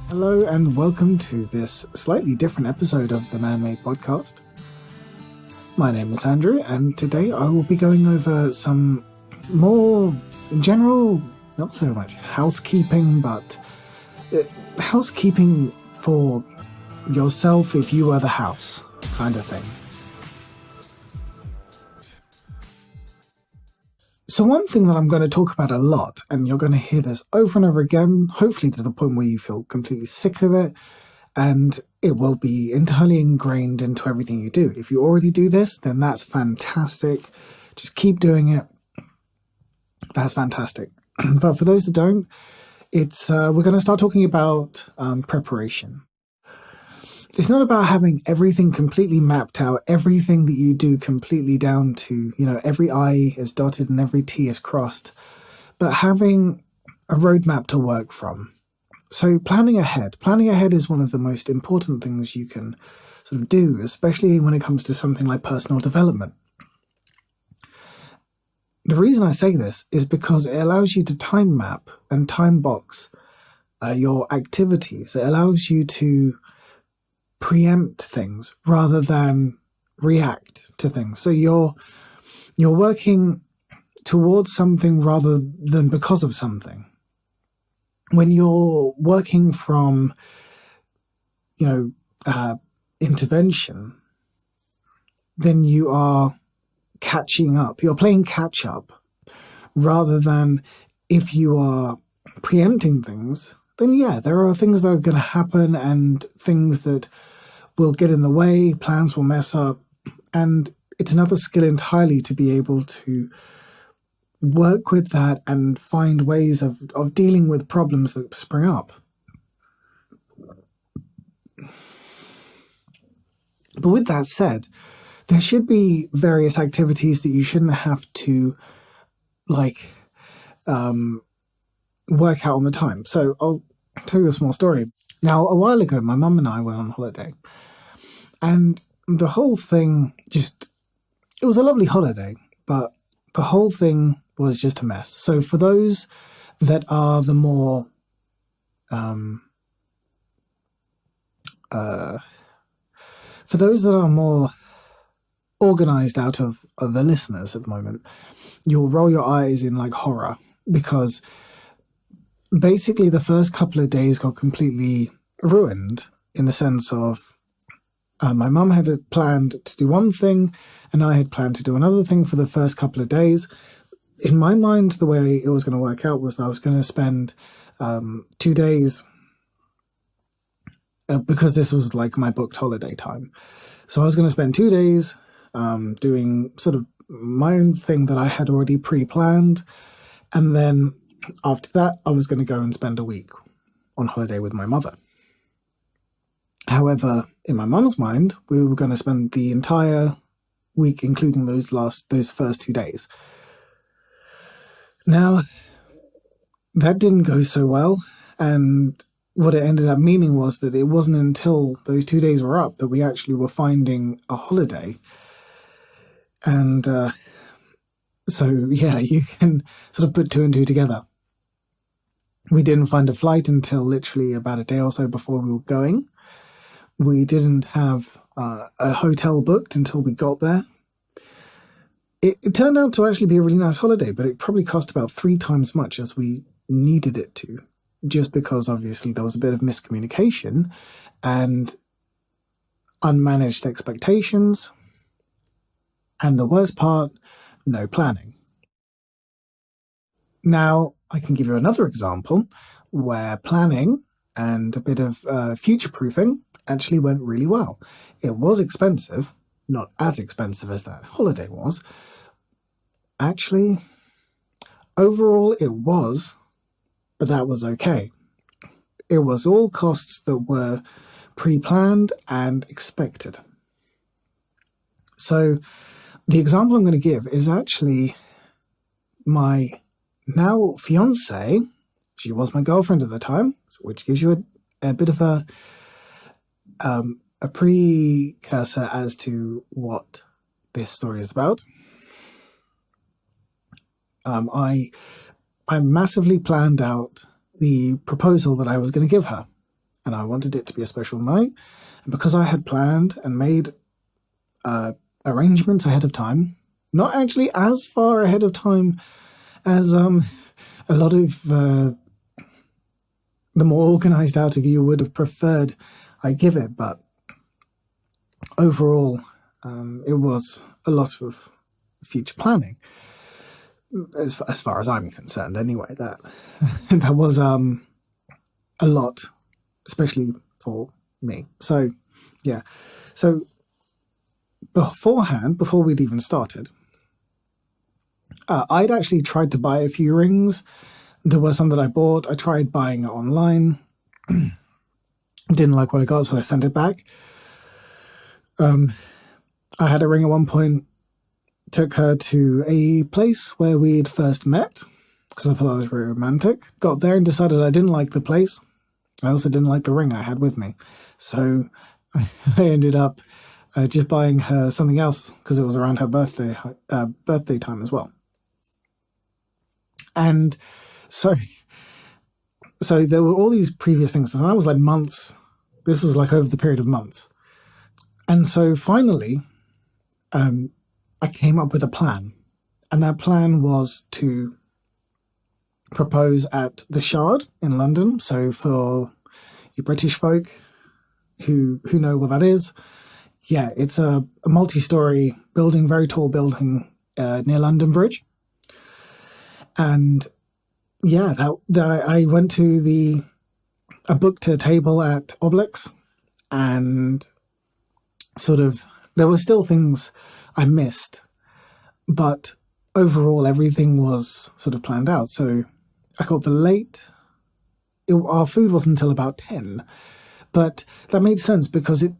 Hello and welcome to this slightly different episode of the ManMade podcast. My name is Andrew, and today I will be going over some more general, not so much housekeeping, but housekeeping for yourself if you are the house kind of thing. So one thing that I'm going to talk about a lot, and you're going to hear this over and over again, hopefully to the point where you feel completely sick of it, and it will be entirely ingrained into everything you do. If you already do this, then that's fantastic. Just keep doing it. That's fantastic. But for those that don't, we're going to start talking about preparation. It's not about having everything completely mapped out, everything that you do completely down to, every I is dotted and every T is crossed, but having a roadmap to work from. So planning ahead is one of the most important things you can sort of do, especially when it comes to something like personal development. The reason I say this is because it allows you to time map and time box your activities. It allows you to preempt things rather than react to things. So you're working towards something rather than because of something. When you're working from, intervention, then you are catching up. You're playing catch up rather than if you are preempting things, then yeah, there are things that are going to happen and things that will get in the way, plans will mess up, and it's another skill entirely to be able to work with that and find ways of dealing with problems that spring up. But with that said, there should be various activities that you shouldn't have to work out on the time. So I'll tell you a small story. Now, a while ago, my mum and I went on holiday, and the whole thing it was a lovely holiday, but the whole thing was just a mess. So for those that are the more, organized out of the listeners at the moment, you'll roll your eyes in like horror, because basically the first couple of days got completely ruined in the sense of my mum had planned to do one thing and I had planned to do another thing for the first couple of days. In my mind, the way it was going to work out was that I was going to spend 2 days, because this was like my booked holiday time. So I was going to spend 2 days doing sort of my own thing that I had already pre-planned. And then after that, I was going to go and spend a week on holiday with my mother. However, in my mum's mind, we were going to spend the entire week, including those first 2 days. Now, that didn't go so well, and what it ended up meaning was that it wasn't until those 2 days were up that we actually were finding a holiday. And so, yeah, you can sort of put two and two together. We didn't find a flight until literally about a day or so before we were going. We didn't have a hotel booked until we got there. It turned out to actually be a really nice holiday, but it probably cost about 3 times much as we needed it to, just because obviously there was a bit of miscommunication and unmanaged expectations. And the worst part, no planning. Now, I can give you another example where planning and a bit of future-proofing actually went really well. It was expensive, not as expensive as that holiday was. Actually, overall it was, but that was okay. It was all costs that were pre-planned and expected. So the example I'm going to give is actually my now fiancée. She was my girlfriend at the time, which gives you a bit of a precursor as to what this story is about. I massively planned out the proposal that I was going to give her. and I wanted it to be a special night. And because I had planned and made arrangements ahead of time, not actually as far ahead of time as a lot of the more organized out of you would have preferred I give it, but overall, it was a lot of future planning, as far as I'm concerned. Anyway, that that was a lot, especially for me. So, yeah. So beforehand, before we'd even started, I'd actually tried to buy a few rings. There were some that I bought. I tried buying it online. Didn't like what I got, so I sent it back. I had a ring at one point, took her to a place where we'd first met, because I thought it was very romantic. Got there and decided I didn't like the place. I also didn't like the ring I had with me. So I ended up just buying her something else, because it was around her birthday time as well. And so there were all these previous things, and that was like months. This was like over the period of months. And so finally, I came up with a plan. And that plan was to propose at the Shard in London. So for you British folk who know what that is, yeah, it's a multi-story building, very tall building near London Bridge. And yeah, I went to I booked a table at Obelix, and sort of, there were still things I missed, but overall everything was sort of planned out. So I got our food wasn't until about 10, but that made sense because it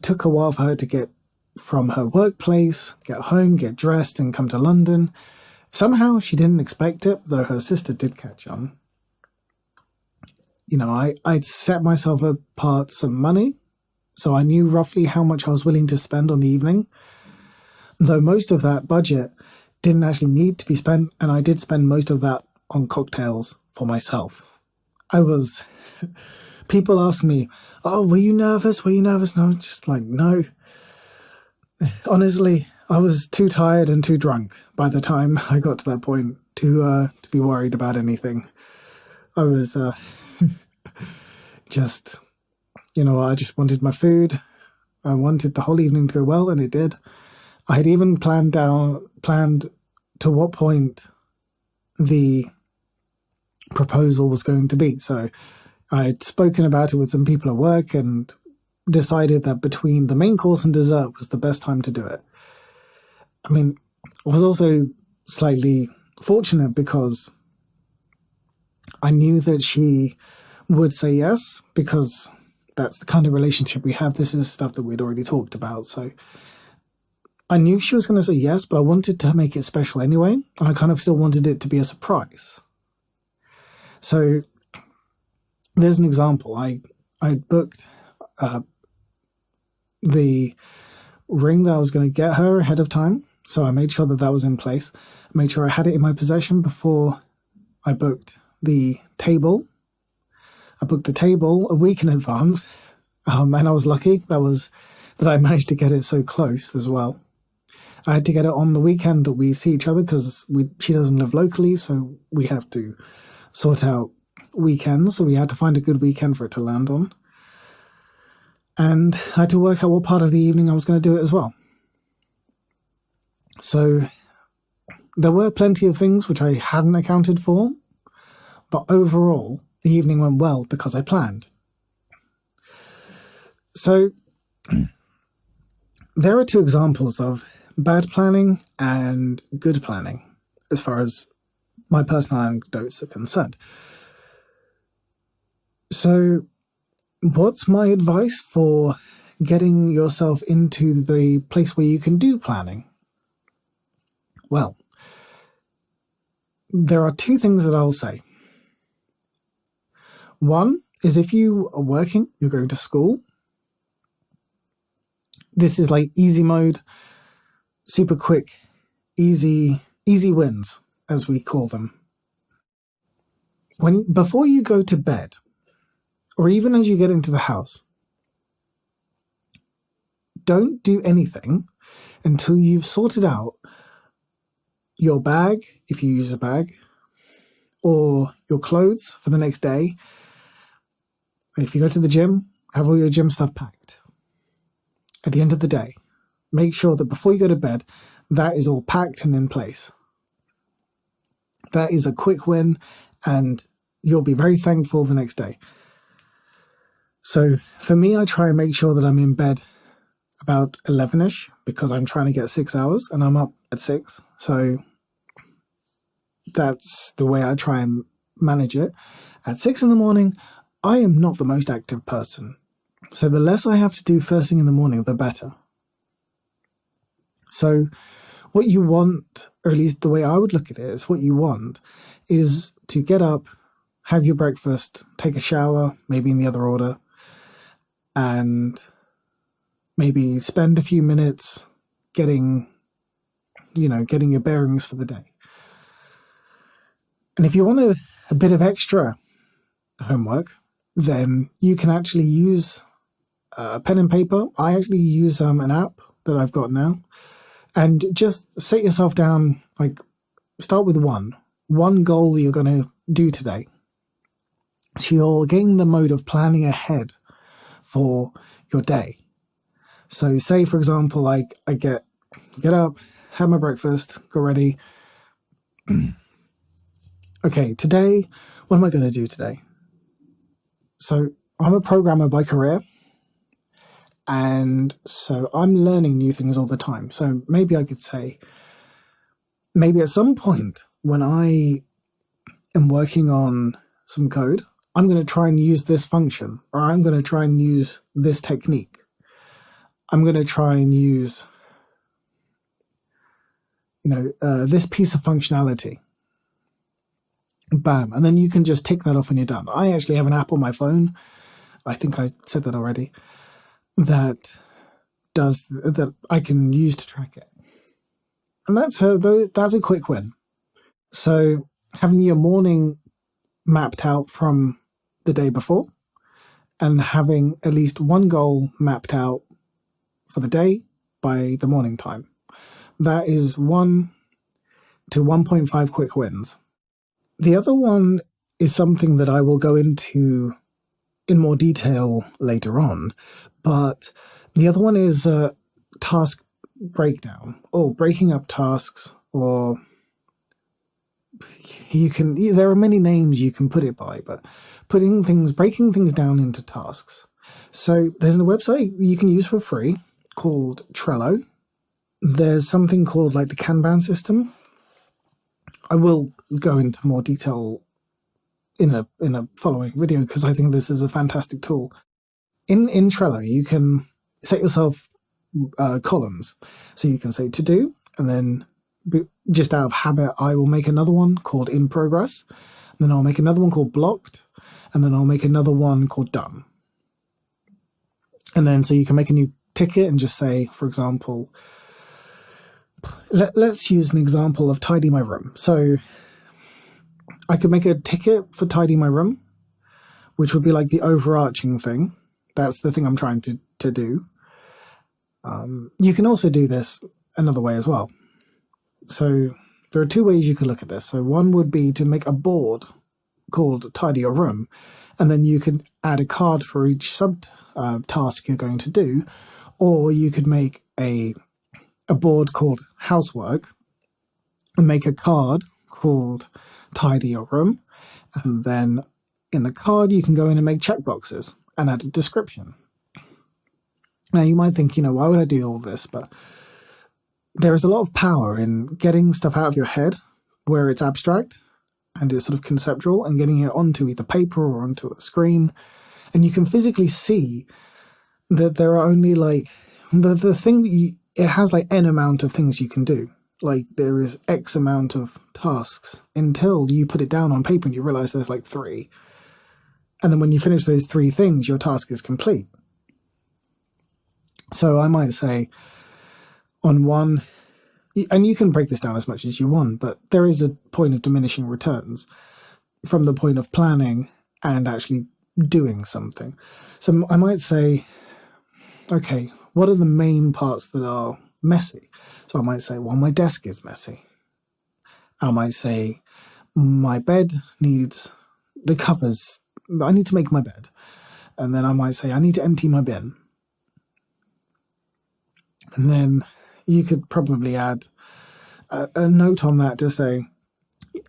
took a while for her to get from her workplace, get home, get dressed, and come to London. Somehow she didn't expect it, though her sister did catch on. You know, I'd set myself apart some money, so I knew roughly how much I was willing to spend on the evening, though most of that budget didn't actually need to be spent, and I did spend most of that on cocktails for myself. People ask me, oh, were you nervous? Were you nervous? And I was just like, no. Honestly, I was too tired and too drunk by the time I got to that point to be worried about anything. I was just, I just wanted my food. I wanted the whole evening to go well, and it did. I had even planned to what point the proposal was going to be. So I'd spoken about it with some people at work and decided that between the main course and dessert was the best time to do it. I mean, I was also slightly fortunate because I knew that she would say yes, because that's the kind of relationship we have. This is stuff that we'd already talked about. So I knew she was going to say yes, but I wanted to make it special anyway. And I kind of still wanted it to be a surprise. So there's an example. I booked the ring that I was going to get her ahead of time. So I made sure that was in place. I made sure I had it in my possession before I booked the table. I booked the table a week in advance, and I was lucky that I managed to get it so close as well. I had to get it on the weekend that we see each other, because she doesn't live locally, so we have to sort out weekends. So we had to find a good weekend for it to land on. And I had to work out what part of the evening I was going to do it as well. So there were plenty of things which I hadn't accounted for, but overall, the evening went well because I planned. So there are two examples of bad planning and good planning, as far as my personal anecdotes are concerned. So what's my advice for getting yourself into the place where you can do planning? Well, there are two things that I'll say. One is, if you are working, you're going to school, this is like easy mode, super quick, easy wins, as we call them. Before you go to bed, or even as you get into the house, don't do anything until you've sorted out your bag, if you use a bag, or your clothes for the next day. If you go to the gym, have all your gym stuff packed. At the end of the day, make sure that before you go to bed, that is all packed and in place. That is a quick win, and you'll be very thankful the next day. So for me, I try and make sure that I'm in bed about 11ish, because I'm trying to get 6 hours, and I'm up at 6. So that's the way I try and manage it. At 6 in the morning, I am not the most active person. So the less I have to do first thing in the morning, the better. So what you want, or at least the way I would look at it, is what you want is to get up, have your breakfast, take a shower, maybe in the other order, and maybe spend a few minutes getting your bearings for the day. And if you want a bit of extra homework, then you can actually use pen and paper. I actually use an app that I've got now, and just set yourself down, like start with one goal you're going to do today. So you're getting the mode of planning ahead for your day. So say, for example, I get up, have my breakfast, go ready. Okay, today, what am I going to do today? So I'm a programmer by career, and so I'm learning new things all the time. So maybe I could say, maybe at some point when I am working on some code, I'm going to try and use this function, or I'm going to try and use this technique. I'm going to try and use, this piece of functionality. Bam. And then you can just tick that off when you're done. I actually have an app on my phone, I think I said that already, that I can use to track it. And that's a quick win. So having your morning mapped out from the day before, and having at least one goal mapped out for the day by the morning time. That is 1 to 1.5 quick wins. The other one is something that I will go into in more detail later on, but the other one is task breakdown, or breaking up tasks, or there are many names you can put it by, but breaking things down into tasks. So there's a website you can use for free called Trello. There's something called like the Kanban system. I will go into more detail in a following video, because I think this is a fantastic tool. In Trello, you can set yourself columns. So you can say to do, and then just out of habit, I will make another one called in progress. And then I'll make another one called blocked. And then I'll make another one called done. And then so you can make a new ticket and just say, for example, let's use an example of tidy my room. So I could make a ticket for tidy my room, which would be like the overarching thing. That's the thing I'm trying to do. You can also do this another way as well. So there are two ways you could look at this. So one would be to make a board called Tidy Your Room, and then you could add a card for each sub task you're going to do, or you could make a board called Housework and make a card called Tidy Your Room, and then in the card you can go in and make checkboxes and add a description. Now you might think, why would I do all this? But there is a lot of power in getting stuff out of your head where it's abstract and it's sort of conceptual, and getting it onto either paper or onto a screen. And you can physically see that there are only like the thing that it has like N amount of things you can do. Like there is X amount of tasks until you put it down on paper and you realize there's like 3. And then when you finish those 3 things, your task is complete. So I might say on one, and you can break this down as much as you want, but there is a point of diminishing returns from the point of planning and actually doing something. So I might say, okay, what are the main parts that are messy? So I might say, well, my desk is messy. I might say, my bed needs the covers. I need to make my bed. And then I might say, I need to empty my bin. And then you could probably add a note on that to say,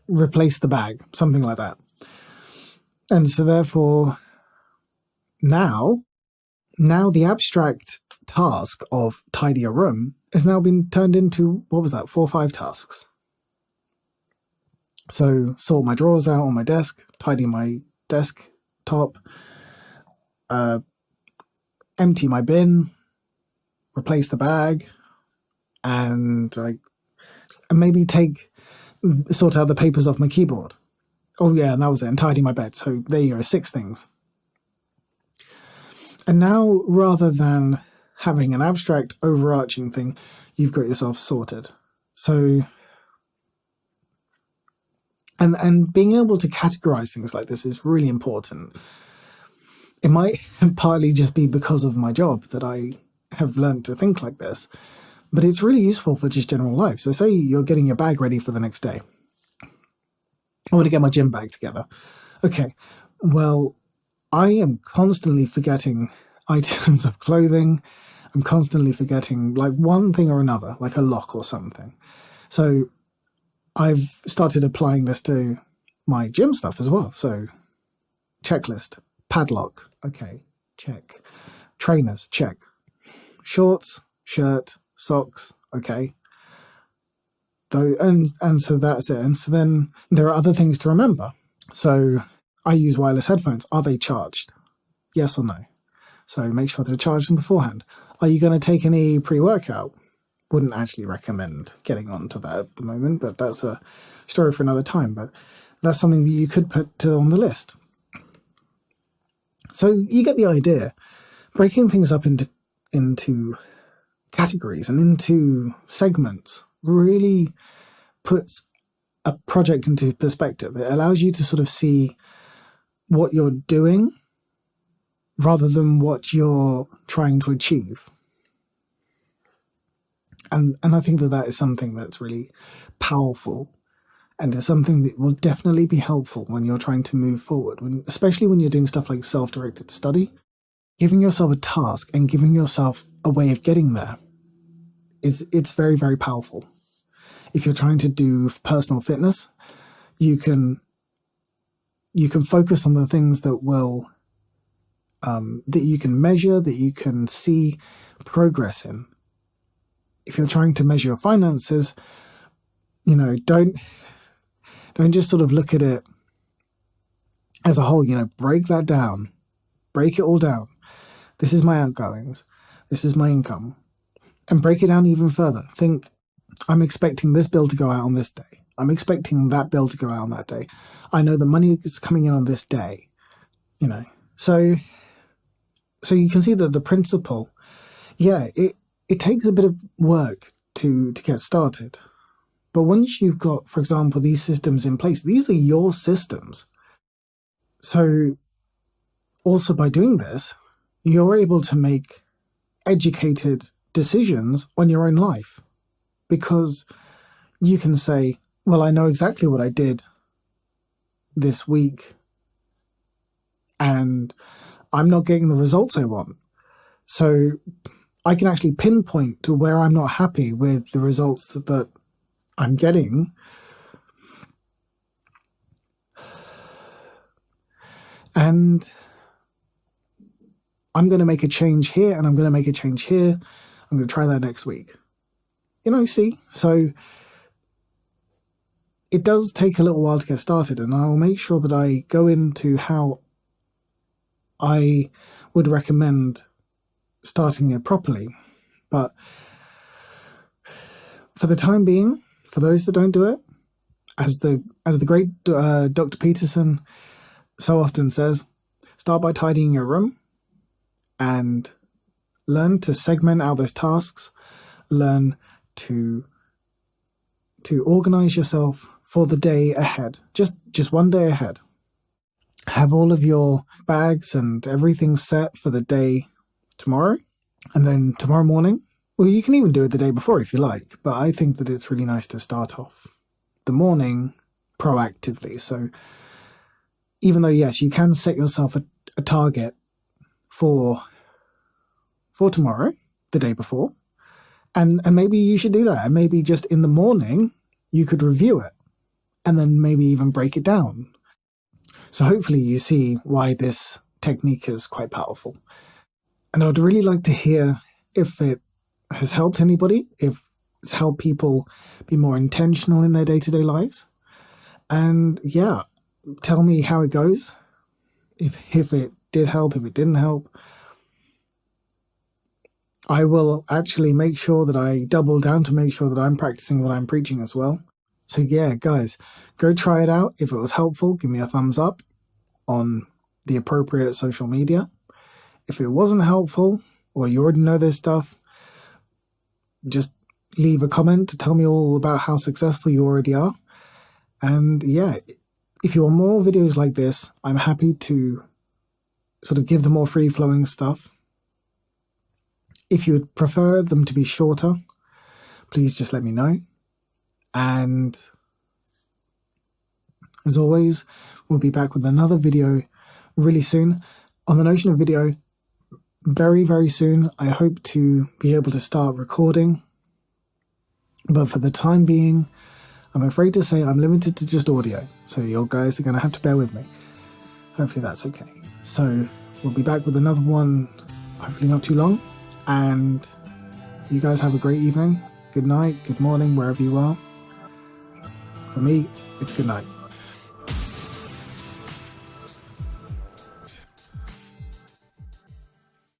replace the bag, something like that. And so therefore, now the abstract task of tidy your room has now been turned into, what was that, 4 or 5 tasks. So sort my drawers out on my desk, tidy my desk top, empty my bin, replace the bag, and maybe sort out the papers off my keyboard. Oh yeah, and that was it, and tidy my bed. So there you go, 6 things. And now, rather than having an abstract, overarching thing, you've got yourself sorted. So, and being able to categorize things like this is really important. It might partly just be because of my job that I have learned to think like this, but it's really useful for just general life. So say you're getting your bag ready for the next day. I want to get my gym bag together. Okay, well, I am constantly forgetting items of clothing. I'm constantly forgetting like one thing or another, like a lock or something. So I've started applying this to my gym stuff as well. So checklist, padlock, okay, check. Trainers, check. Shorts, shirt, socks, okay. And so that's it. And so then there are other things to remember. So I use wireless headphones. Are they charged? Yes or no? So make sure to charge them beforehand. Are you going to take any pre-workout? Wouldn't actually recommend getting onto that at the moment, but that's a story for another time. But that's something that you could put on the list. So you get the idea. Breaking things up into categories and into segments really puts a project into perspective. It allows you to sort of see what you're doing rather than what you're trying to achieve. And I think that is something that's really powerful, and is something that will definitely be helpful when you're trying to move forward, especially when you're doing stuff like self-directed study. Giving yourself a task and giving yourself a way of getting there it's very, very powerful. If you're trying to do personal fitness, you can focus on the things that will that you can measure, that you can see progress in. If you're trying to measure your finances, don't just sort of look at it as a whole. Break that down, break it all down. This is my outgoings, this is my income, and break it down even further. Think, I'm expecting this bill to go out on this day. I'm expecting that bill to go out on that day. I know the money is coming in on this day. So you can see that the principle, it takes a bit of work to get started. But once you've got, for example, these systems in place, these are your systems. So also by doing this, you're able to make educated decisions on your own life, because you can say, well, I know exactly what I did this week and I'm not getting the results I want. So I can actually pinpoint to where I'm not happy with the results that I'm getting. And I'm going to make a change here, and I'm going to make a change here. I'm going to try that next week. See? So it does take a little while to get started, and I'll make sure that I go into how I would recommend starting it properly. But for the time being, for those that don't do it, as the great Dr. Peterson so often says, start by tidying your room and learn to segment out those tasks. Learn to organize yourself for the day ahead, just one day ahead. have all of your bags and everything set for the day tomorrow. And then tomorrow morning, well, you can even do it the day before if you like, but I think that it's really nice to start off the morning proactively. So even though, yes, you can set yourself a target for tomorrow, the day before, and maybe you should do that. And maybe just in the morning, you could review it and then maybe even break it down. So hopefully you see why this technique is quite powerful. And I'd really like to hear if it has helped anybody, if it's helped people be more intentional in their day-to-day lives. And yeah, tell me how it goes, if it did help, if it didn't help. I will actually make sure that I double down to make sure that I'm practicing what I'm preaching as well. So yeah, guys, go try it out. If it was helpful, give me a thumbs up on the appropriate social media. If it wasn't helpful, or you already know this stuff, just leave a comment to tell me all about how successful you already are. And yeah, if you want more videos like this, I'm happy to sort of give the more free-flowing stuff. If you would prefer them to be shorter, please just let me know. And as always, we'll be back with another video really soon. On the notion of video, very, very soon, I hope to be able to start recording. But for the time being, I'm afraid to say I'm limited to just audio. So you guys are going to have to bear with me. Hopefully that's okay. So we'll be back with another one, hopefully not too long. And you guys have a great evening. Good night, good morning, wherever you are. For me, it's good night.